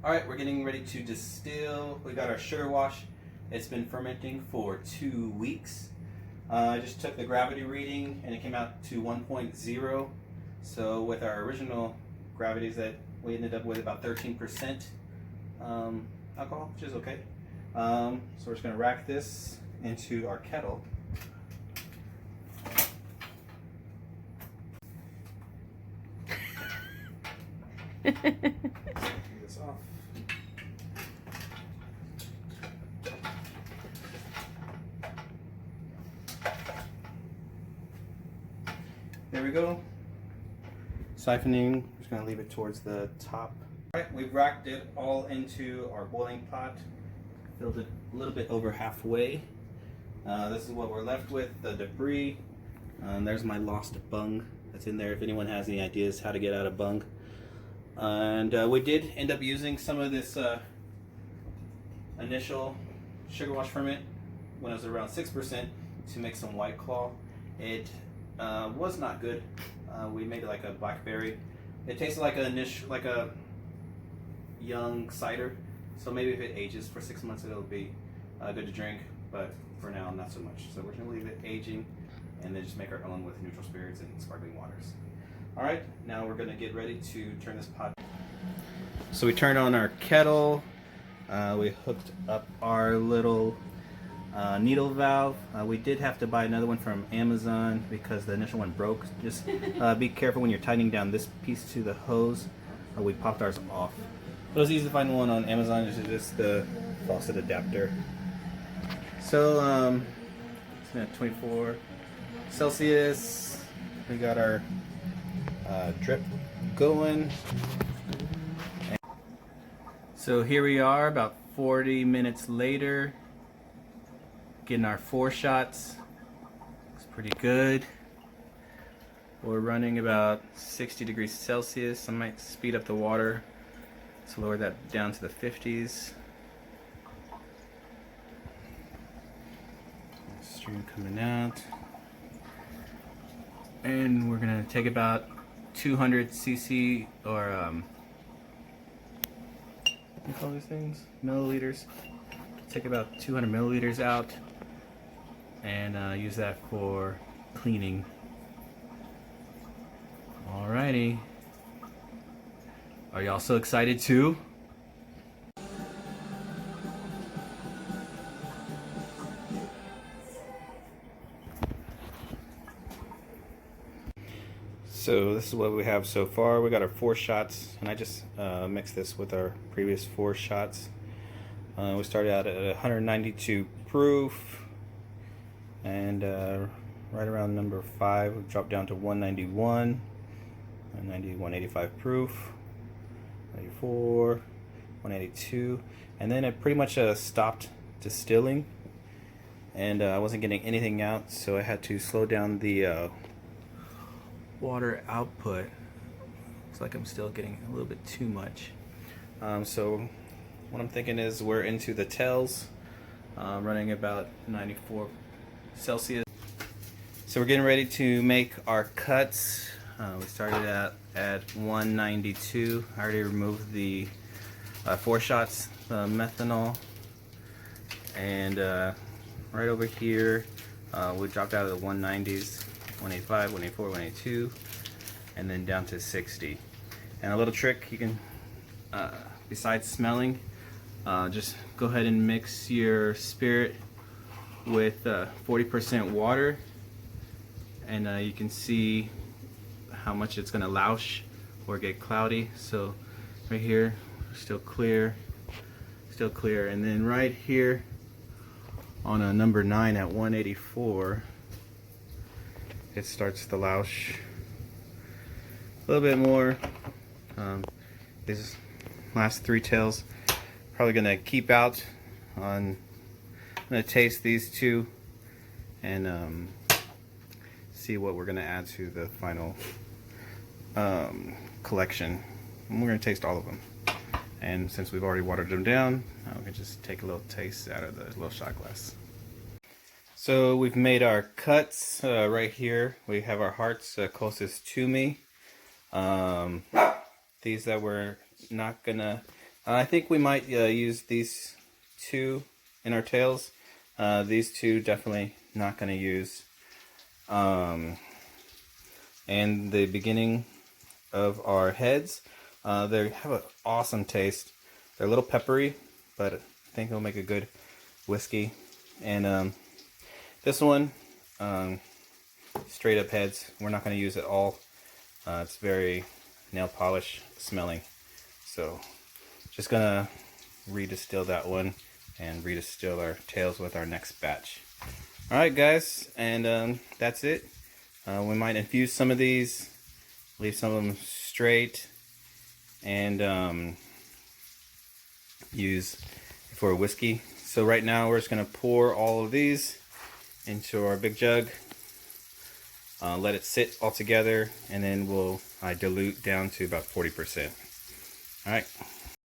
Alright, we're getting ready to distill. We got our sugar wash. It's been fermenting for 2 weeks. I just took the gravity reading and it came out to 1.0. So with our original gravities, that we ended up with about 13% alcohol, which is okay. So we're just going to rack this into our kettle. Take this off. There we go. Siphoning, just going to leave it towards the top. Alright, we've racked it all into our boiling pot. Filled it a little bit over halfway. This is what we're left with, the debris. There's my lost bung that's in there if anyone has any ideas how to get out of bung. And we did end up using some of this initial sugar wash ferment when it was around 6% to make some White Claw. It was not good. We made it like a blackberry. It tasted like a young cider. So maybe if it ages for 6 months, it'll be good to drink. But for now, not so much. So we're gonna leave it aging, and then just make our own with neutral spirits and sparkling waters. All right, now we're gonna get ready to turn this pot. So we turned on our kettle. We hooked up our little needle valve. We did have to buy another one from Amazon because the initial one broke. Just be careful when you're tightening down this piece to the hose. We popped ours off. It was easy to find one on Amazon. It's just the faucet adapter. So it's at 24 Celsius. We got our drip going. So here we are about 40 minutes later, getting our 4 shots. It's pretty good. We're running about 60 degrees Celsius. I might speed up the water to lower that down to the 50s. Stream coming out. And we're gonna take about 200 cc or what do you call these things? Milliliters. Take about 200 milliliters out and use that for cleaning. Alrighty. Are y'all so excited too? So this is what we have so far. We got our 4 shots, and I just mixed this with our previous 4 shots. We started out at 192 proof, and right around number 5, we dropped down to 191, 185 proof, 94, 182, and then it pretty much stopped distilling, and I wasn't getting anything out, so I had to slow down the water output. Looks like I'm still getting a little bit too much. So what I'm thinking is we're into the tails, running about 94 Celsius. So we're getting ready to make our cuts. We started at 192. I already removed the 4 shots, the methanol, and right over here we dropped out of the 190s, 185, 184, 182, and then down to 60. And a little trick you can, besides smelling, just go ahead and mix your spirit with 40% water, and you can see how much it's going to louche or get cloudy. So right here, still clear, and then right here on a number 9 at 184, it starts to louche a little bit more. These last 3 tails probably gonna keep out on. I'm gonna taste these 2 and see what we're gonna add to the final collection. And we're gonna taste all of them, and since we've already watered them down, we can just take a little taste out of the little shot glass. So we've made our cuts. Right here we have our hearts closest to me. These that we're not gonna I think we might use these two in our tails. These two definitely not going to use. And the beginning of our heads, they have an awesome taste. They're a little peppery, but I think it'll make a good whiskey. And this one, straight up heads, we're not going to use at all. It's very nail polish smelling. So just gonna redistill that one and redistill our tails with our next batch. Alright guys, and that's it. We might infuse some of these, leave some of them straight, and use for a whiskey. So right now we're just gonna pour all of these into our big jug, let it sit all together, and then we'll dilute down to about 40%. Alright.